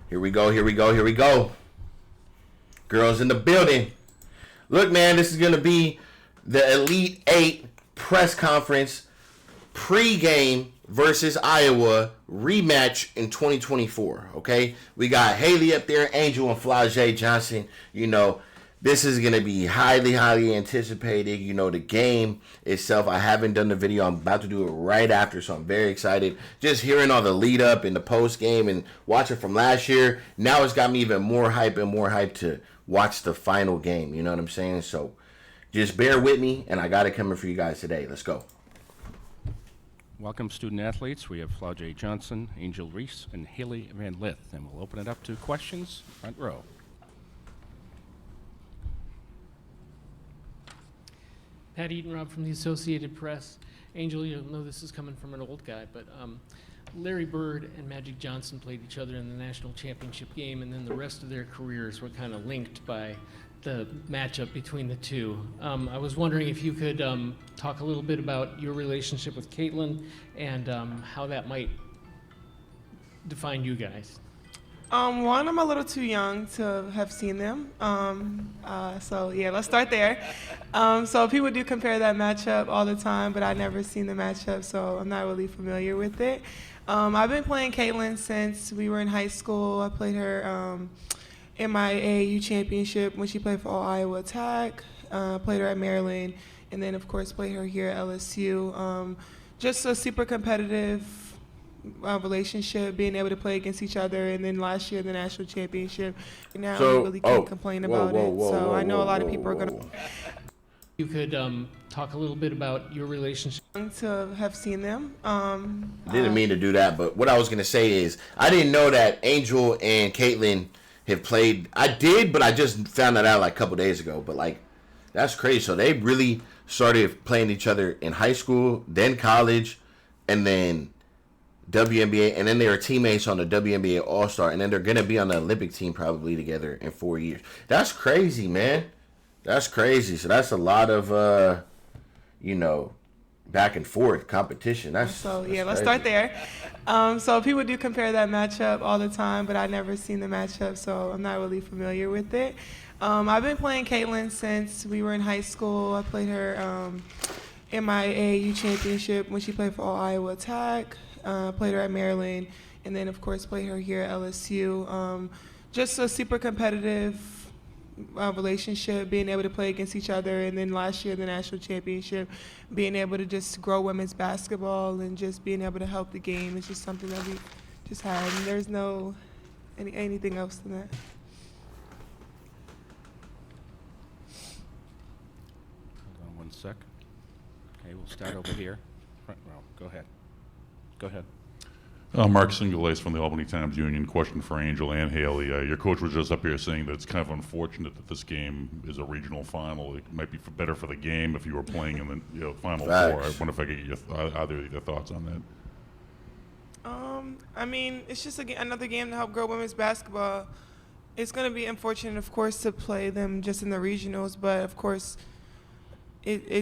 Here we go. Girls in the building. Look, man, this is going to be the Elite 8 press conference pregame versus Iowa rematch in 2024, okay? We got Hailey up there, Angel and Flau'jae Johnson. You know, this is going to be highly anticipated. You know, the game itself, I haven't done the video. I'm about to do it right after, so I'm very excited. Just hearing all the lead up and the post game and watching from last year, now it's got me even more hype to watch the final game. You know what I'm saying? So just bear with me, and I got it coming for you guys today. Let's go. Welcome, student athletes. We have Flau'jae Johnson, Angel Reese, and Hailey Van Lith, and we'll open it up to questions. Front row. Pat Eatonrob from the Associated Press. Angel, you'll know this is coming from an old guy, but Larry Bird and Magic Johnson played each other in the national championship game, and then the rest of their careers were kind of linked by the matchup between the two. I was wondering if you could talk a little bit about your relationship with Caitlin and how that might define you guys. One, I'm a little too young to have seen them. So yeah, let's start there. So people do compare that matchup all the time, but I've never seen the matchup, so I'm not really familiar with it. I've been playing Caitlin since we were in high school. I played her in my AAU championship when she played for All Iowa Attack. Played her at Maryland, and then of course played her here at LSU. Just a super competitive relationship, being able to play against each other, and then last year the national championship. Now we really can't complain about it. So I know a lot of people are gonna. You could talk a little bit about your relationship. To have seen them. Didn't mean to do that, but what I was gonna say is I didn't know that Angel and Caitlin have played. I did, but I just found that out like a couple days ago. But like, that's crazy. So they really started playing each other in high school, then college, and then WNBA, and then they were teammates on the WNBA All-Star, and then they're going to be on the Olympic team probably together in 4 years. That's crazy, man. That's crazy. So that's a lot of, back and forth competition. That's let's crazy. start there. So people do compare that matchup all the time, but I've never seen the matchup, so I'm not really familiar with it. I've been playing Caitlin since we were in high school. I played her in my AAU championship when she played for All Iowa Attack. Played her at Maryland, and then of course played her here at LSU. Just a super competitive relationship, being able to play against each other, and then last year the national championship, being able to just grow women's basketball and just being able to help the game is just something that we just had. And there's no anything else than that. Hold on one sec. Okay, we'll start over here. Front row. Go ahead. Go ahead. Mark Singulace from the Albany Times Union. Question for Angel and Hailey. Your coach was just up here saying that it's kind of unfortunate that this game is a regional final. It might be better for the game if you were playing in the Final Four. I wonder if I could get either of your thoughts on that. I mean, it's just another game to help grow women's basketball. It's going to be unfortunate, of course, to play them just in the regionals, but of course,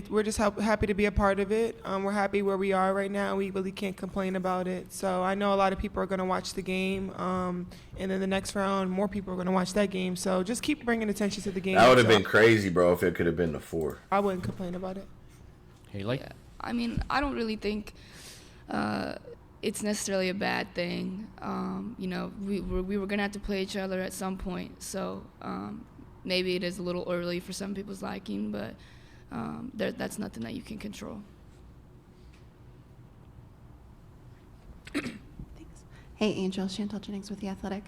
we're just happy to be a part of it. We're happy where we are right now. We really can't complain about it. So I know a lot of people are going to watch the game, and then the next round, more people are going to watch that game. So just keep bringing attention to the game. That would have been crazy, bro, if it could have been the 4. I wouldn't complain about it. Hailey? Yeah. I mean, I don't really think it's necessarily a bad thing. We were going to have to play each other at some point. So maybe it is a little early for some people's liking, but that's nothing that you can control. Thanks. Hey, Angel, Chantal Jennings with The Athletic.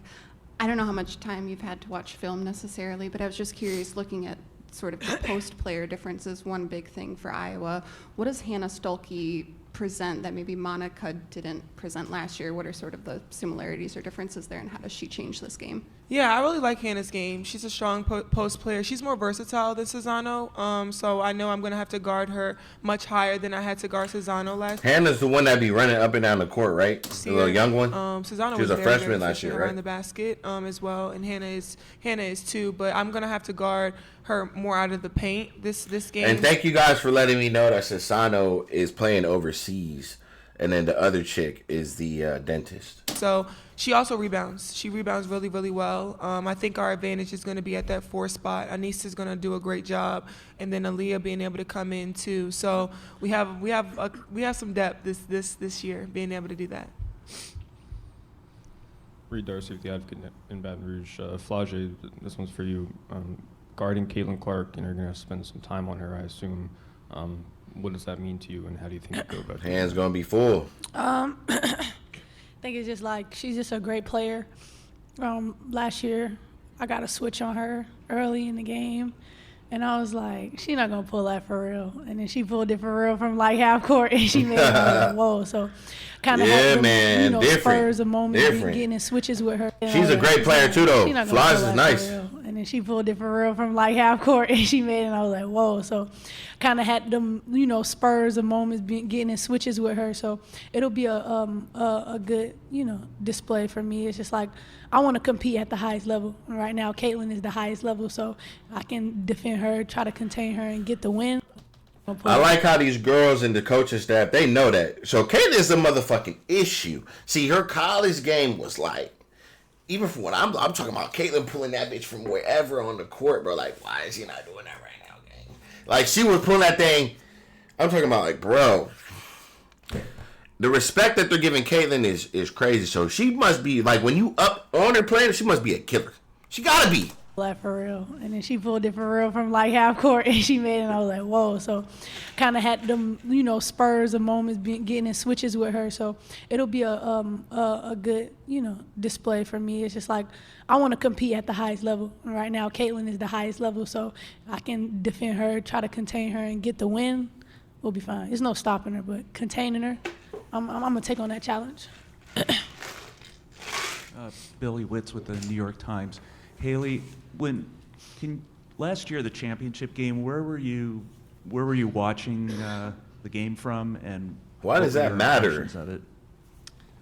I don't know how much time you've had to watch film necessarily, but I was just curious, looking at sort of the post-player differences, one big thing for Iowa. What does Hannah Stuelke present that maybe Monica didn't present last year? What are sort of the similarities or differences there, and how does she change this game? Yeah, I really like Hannah's game. She's a strong post player. She's more versatile than Cezano, so I know I'm going to have to guard her much higher than I had to guard Cezano last year. Hannah's the one that be running up and down the court, right? The little young one? Cezano she was a freshman last year, right? Around the basket as well, and Hannah is too, but I'm going to have to guard her more out of the paint this game. And thank you guys for letting me know that Cezano is playing overseas, and then the other chick is the dentist. So She also rebounds. She rebounds really, really well. I think our advantage is going to be at that 4 spot. Anissa's going to do a great job, and then Aaliyah being able to come in too. So we have some depth this year, being able to do that. Reed Darcy with the Advocate in Baton Rouge. Flau'jae, this one's for you. Guarding Caitlin Clark, and you're going to spend some time on her, I assume. What does that mean to you, and how do you think you go about it? Hands gonna be full. I think it's just like she's just a great player. Last year, I got a switch on her early in the game, and I was like, she's not gonna pull that for real. And then she pulled it for real from like half court, and she made it. Like, whoa! So kind of had them, spurs a moment, getting in switches with her. She's a great player too, though. Flies is nice. And then she pulled it for real from like half court, and she made it. And I was like, whoa! So kind of had them, spurs of moments, getting in switches with her. So it'll be a good, display for me. It's just like I want to compete at the highest level. Right now, Caitlin is the highest level, so I can defend her, try to contain her, and get the win. I like how these girls and the coaching staff, they know that. So Caitlin's a motherfucking issue. See, her college game was like, even from when I'm talking about Caitlin pulling that bitch from wherever on the court, bro. Like, why is he not doing that right now, gang? Like, she was pulling that thing. I'm talking about, like, bro. The respect that they're giving Caitlin is crazy. So she must be, like, when you up on her playing, she must be a killer. She gotta be. That for real. And then she pulled it for real from like half court, and she made it. And I was like, whoa! So kind of had them, spurs of moments, getting in switches with her. So it'll be a good, display for me. It's just like I want to compete at the highest level. Right now, Caitlin is the highest level, so I can defend her, try to contain her, and get the win. We'll be fine. There's no stopping her, but containing her, I'm gonna take on that challenge. Billy Witz with the New York Times. Hailey, last year the championship game, where were you watching the game from, and why does that matter? Of it?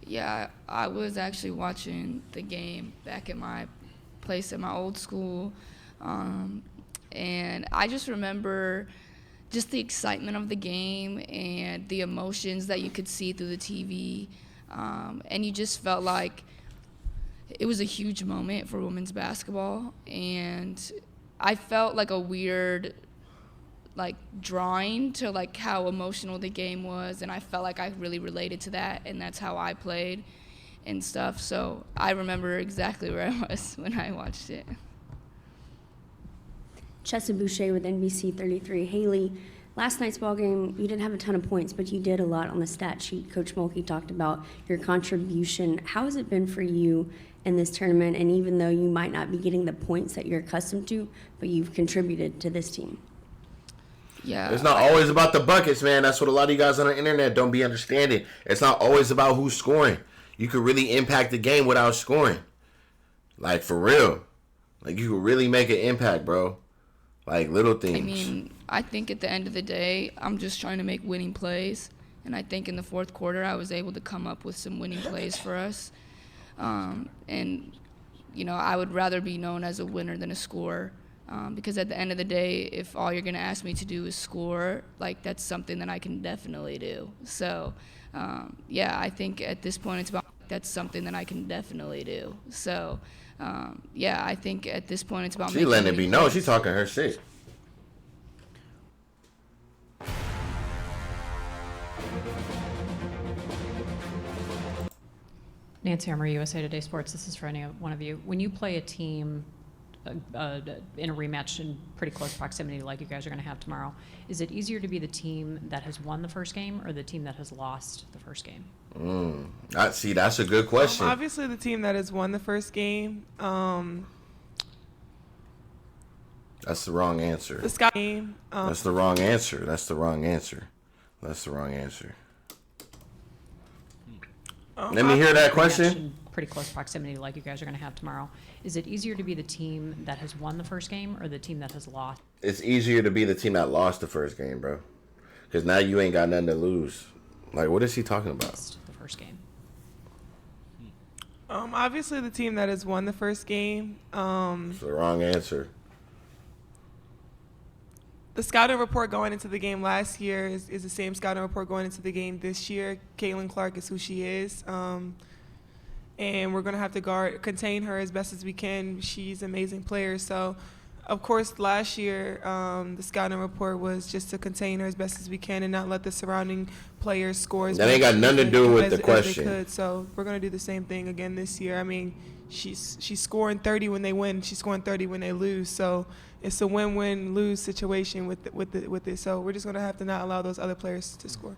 Yeah, I was actually watching the game back at my place at my old school, and I just remember just the excitement of the game and the emotions that you could see through the TV, and you just felt like it was a huge moment for women's basketball, and I felt like a weird, drawing to how emotional the game was, and I felt like I really related to that, and that's how I played and stuff. So I remember exactly where I was when I watched it. Chessa Boucher with NBC 33. Hailey, last night's ball game, you didn't have a ton of points, but you did a lot on the stat sheet. Coach Mulkey talked about your contribution. How has it been for you in this tournament, and even though you might not be getting the points that you're accustomed to, but you've contributed to this team? Yeah. It's not always about the buckets, man. That's what a lot of you guys on the internet don't be understanding. It's not always about who's scoring. You could really impact the game without scoring. Like, for real. Like, you could really make an impact, bro. Like, little things. I mean, I think at the end of the day, I'm just trying to make winning plays, and I think in the fourth quarter I was able to come up with some winning plays for us. And, I would rather be known as a winner than a scorer, because at the end of the day, if all you're going to ask me to do is score, that's something that I can definitely do. So, I think at this point that's something that I can definitely do. So, I think at this point it's about she letting it be known. She's talking her shit. Nancy Armour, USA Today Sports. This is for any one of you. When you play a team in a rematch in pretty close proximity like you guys are going to have tomorrow, is it easier to be the team that has won the first game or the team that has lost the first game? See, that's a good question. Obviously, the team that has won the first game. That's the wrong answer. The Sky game. That's the wrong answer. That's the wrong answer. That's the wrong answer. Let me hear that question. Pretty close proximity like you guys are going to have tomorrow. Is it easier to be the team that has won the first game or the team that has lost? It's easier to be the team that lost the first game, bro. Because now you ain't got nothing to lose. Like, what is he talking about? The first game. Obviously, the team that has won the first game. It's the wrong answer. The scouting report going into the game last year is the same scouting report going into the game this year. Caitlin Clark is who she is. and we're going to have to contain her as best as we can. She's an amazing player. So, of course, last year, the scouting report was just to contain her as best as we can and not let the surrounding players score as That ain't got nothing to do with the question. As they could. So we're going to do the same thing again this year. I mean, she's scoring 30 when they win. She's scoring 30 when they lose. So it's a win-win-lose situation with it. So we're just going to have to not allow those other players to score.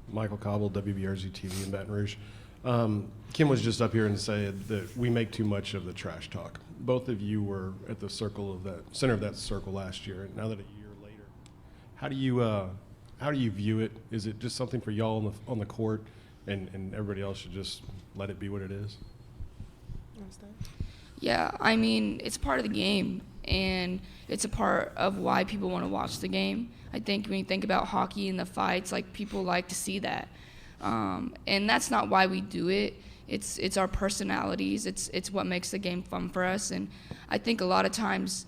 Michael Cobble, WBRZ TV in Baton Rouge. Kim was just up here and said that we make too much of the trash talk. Both of you were at the center of that circle last year, and now that a year later, how do you view it? Is it just something for y'all on the court, and everybody else should just let it be what it is? Yeah, I mean, it's part of the game, and it's a part of why people want to watch the game. I think when you think about hockey and the fights, like, people like to see that. And that's not why we do it. It's our personalities. It's what makes the game fun for us. And I think a lot of times,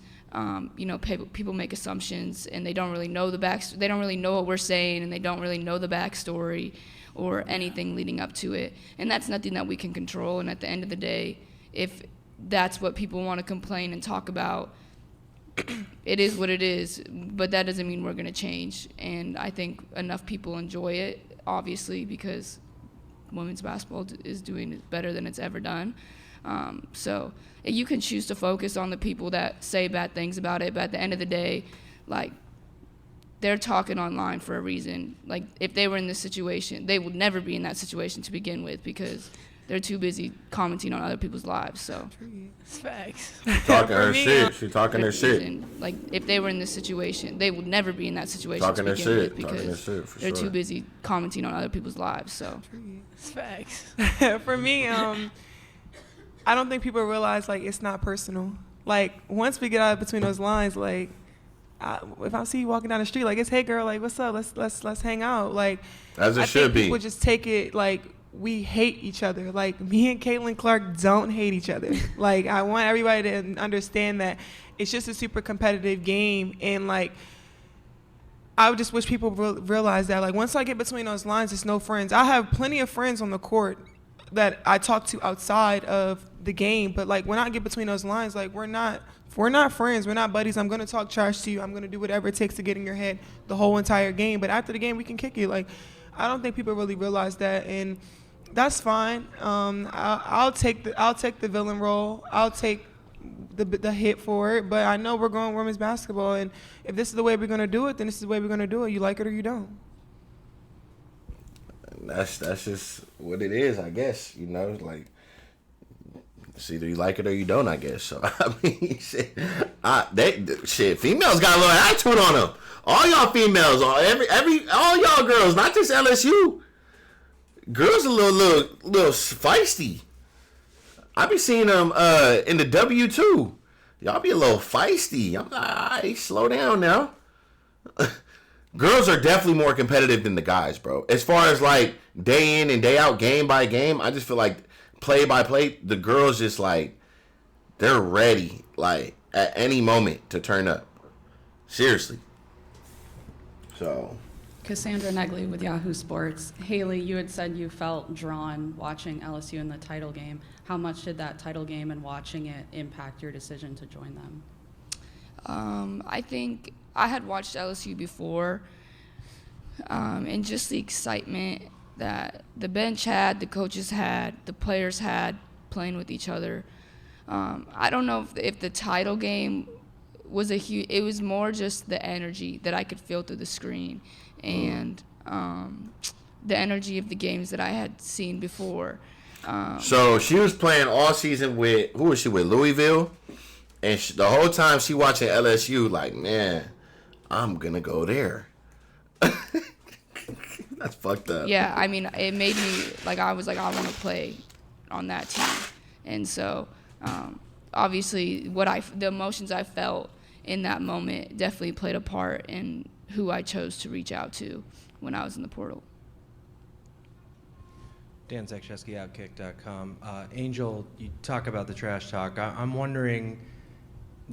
people make assumptions and they don't really know they don't really know what we're saying, and they don't really know the backstory or anything leading up to it. And that's nothing that we can control. And at the end of the day, if that's what people want to complain and talk about, it is what it is. But that doesn't mean we're going to change. And I think enough people enjoy it, obviously, because women's basketball is doing it better than it's ever done. So you can choose to focus on the people that say bad things about it, but at the end of the day, like, they're talking online for a reason. Like, if they were in this situation, they would never be in that situation to begin with, because they're too busy commenting on other people's lives. So Facts. Talking her shit. She talking her shit. Like, if they were in this situation, they would never be in that situation talking to her begin with, shit. Talking her shit, for they're sure. too busy commenting on other people's lives. So Facts. For me, I don't think people realize, like, it's not personal. Like, once we get out between those lines, like, if I see you walking down the street, like, it's, hey girl, like, what's up? Let's hang out. Like, as it I should think be. people just take it like we hate each other. Like, me and Caitlin Clark don't hate each other. Like, I want everybody to understand that it's just a super competitive game, and, like, I would just wish people realize that, like, once I get between those lines, it's no friends. I have plenty of friends on the court that I talk to outside of the game, but, like, when I get between those lines, like, we're not friends, we're not buddies. I'm gonna talk trash to you. I'm gonna do whatever it takes to get in your head the whole entire game. But after the game, we can kick it. Like, I don't think people really realize that, and that's fine. I'll take the villain role. I'll take the hit for it. But I know we're going women's basketball, and if this is the way we're gonna do it, then this is the way we're gonna do it. You like it or you don't. That's just what it is, I guess. Like, it's either you like it or you don't, I guess. So I mean, shit. Females got a little attitude on them. All y'all females, all y'all girls, not just LSU. Girls a little feisty. I be seeing them in the W too. Y'all be a little feisty. I'm like, all right, slow down now. Girls are definitely more competitive than the guys, bro. As far as, like, day in and day out, game by game, I just feel like play by play, the girls just, like, they're ready, like, at any moment to turn up. Seriously. So. Cassandra Negley with Yahoo Sports. Hailey, you had said you felt drawn watching LSU in the title game. How much did that title game and watching it impact your decision to join them? I think I had watched LSU before, and just the excitement that the bench had, the coaches had, the players had playing with each other. I don't know if the title game was it was more just the energy that I could feel through the screen, and the energy of the games that I had seen before. So she was playing all season with, who was she with, Louisville? And the whole time she watching LSU, like, man, I'm going to go there. That's fucked up. Yeah, I mean, it made me, like, I was like, I want to play on that team. And so, obviously, the emotions I felt in that moment definitely played a part in who I chose to reach out to when I was in the portal. Dan Zakrzewski, Outkick.com. Angel, you talk about the trash talk. I'm wondering,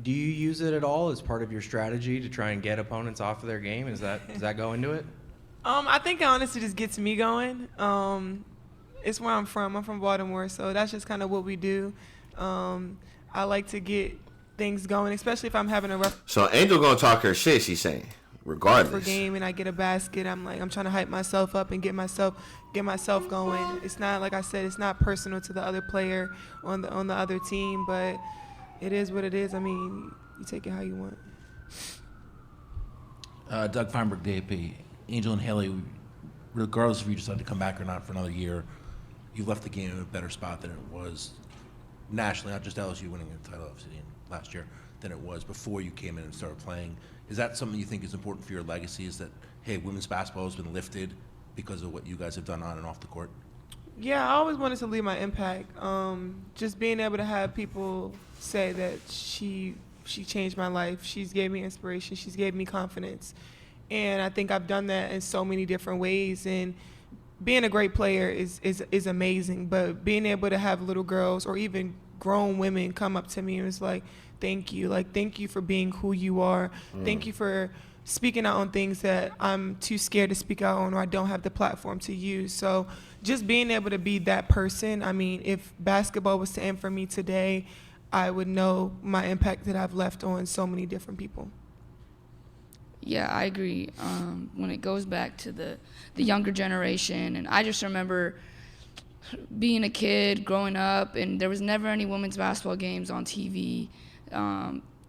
do you use it at all as part of your strategy to try and get opponents off of their game? Does that go into it? I think it honestly just gets me going. It's where I'm from. I'm from Baltimore, so that's just kind of what we do. I like to get things going, especially if I'm having a rough So Angel gonna talk her shit, she's saying, for regardless. game and I get a basket. I'm trying to hype myself up and get myself going. It's not, like I said, it's not personal to the other player on the other team, but it is what it is. I mean, you take it how you want. Doug Feinberg, DAP. Angel and Hailey, regardless if you decide to come back or not for another year, you left the game in a better spot than it was nationally, not just LSU winning the title of City last year, than it was before you came in and started playing. Is that something you think is important for your legacy, is that, hey, women's basketball has been lifted because of what you guys have done on and off the court? Yeah, I always wanted to leave my impact. Just being able to have people say that she changed my life. She's gave me inspiration. She's gave me confidence. And I think I've done that in so many different ways. And being a great player is amazing. But being able to have little girls or even grown women come up to me and it's like, thank you. Like, thank you for being who you are. Thank you for speaking out on things that I'm too scared to speak out on or I don't have the platform to use. So just being able to be that person, I mean, if basketball was to end for me today, I would know my impact that I've left on so many different people. Yeah, I agree. When it goes back to the younger generation, and I just remember being a kid, growing up, and there was never any women's basketball games on TV.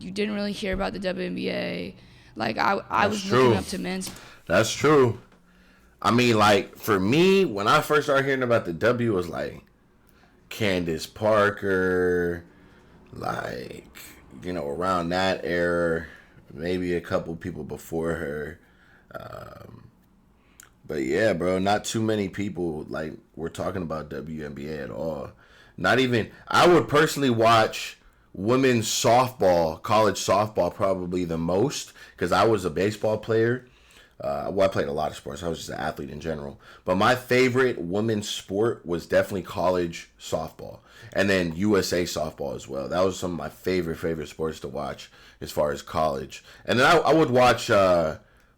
You didn't really hear about the WNBA. Like, I was looking up to men's. That's true. I mean, like, for me, when I first started hearing about the W, it was like Candace Parker, like, you know, around that era, maybe a couple people before her. But yeah, bro, not too many people, like, were talking about WNBA at all. Not even, I would personally watch women's softball, college softball probably the most, because I was a baseball player. Well, I played a lot of sports. I was just an athlete in general. But my favorite women's sport was definitely college softball. And then USA softball as well. That was some of my favorite sports to watch as far as college. And then I would watch,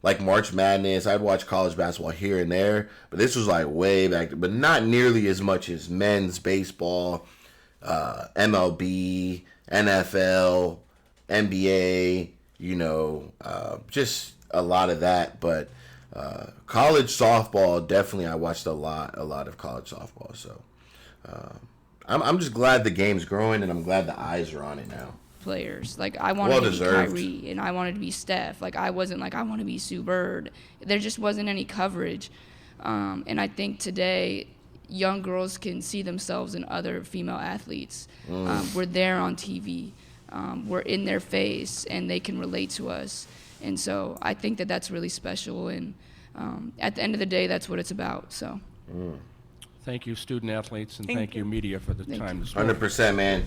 like, March Madness. I'd watch college basketball here and there. But this was, like, way back. But not nearly as much as men's baseball, MLB, NFL, NBA, you know, just a lot of that. But college softball, definitely I watched a lot of college softball. So I'm just glad the game's growing, and I'm glad the eyes are on it now. Players. Like, I wanted to be Kyrie, and I wanted to be Steph. Like, I wasn't like, I want to be Sue Bird. There just wasn't any coverage. And I think today, young girls can see themselves in other female athletes. We're there on TV. We're in their face, and they can relate to us. And so I think that that's really special. And at the end of the day, that's what it's about. So. Thank you, student athletes, and thank you, media, for the time this morning. 100%, man.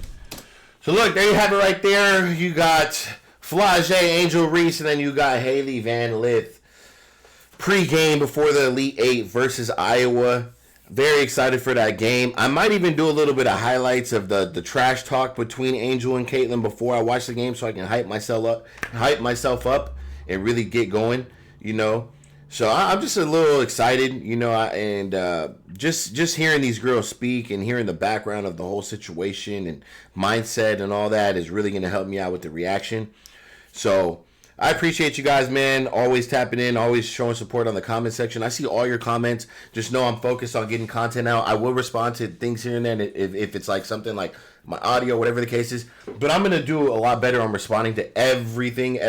So look, there you have it right there. You got Flau'jae, Angel Reese, and then you got Hailey Van Lith. Pre-game before the Elite Eight versus Iowa. Very excited for that game. I might even do a little bit of highlights of the trash talk between Angel and Caitlin before I watch the game, so I can hype myself up, and really get going. You know. So I'm just a little excited, you know, and just hearing these girls speak and hearing the background of the whole situation and mindset and all that is really going to help me out with the reaction. So I appreciate you guys, man. Always tapping in, always showing support on the comment section. I see all your comments. Just know I'm focused on getting content out. I will respond to things here and there if it's like something like my audio, whatever the case is. But I'm going to do a lot better on responding to everything.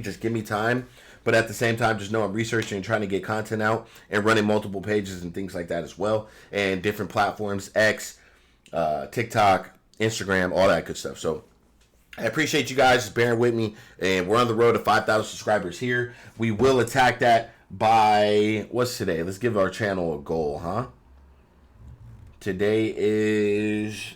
Just give me time. But at the same time, just know I'm researching and trying to get content out and running multiple pages and things like that as well. And different platforms, X, TikTok, Instagram, all that good stuff. So I appreciate you guys just bearing with me. And we're on the road to 5,000 subscribers here. We will attack that by, what's today? Let's give our channel a goal, huh? Today is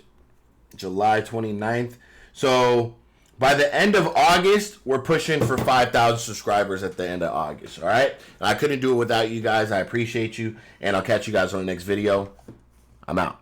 July 29th. So by the end of August, we're pushing for 5,000 subscribers at the end of August, all right? And I couldn't do it without you guys. I appreciate you, and I'll catch you guys on the next video. I'm out.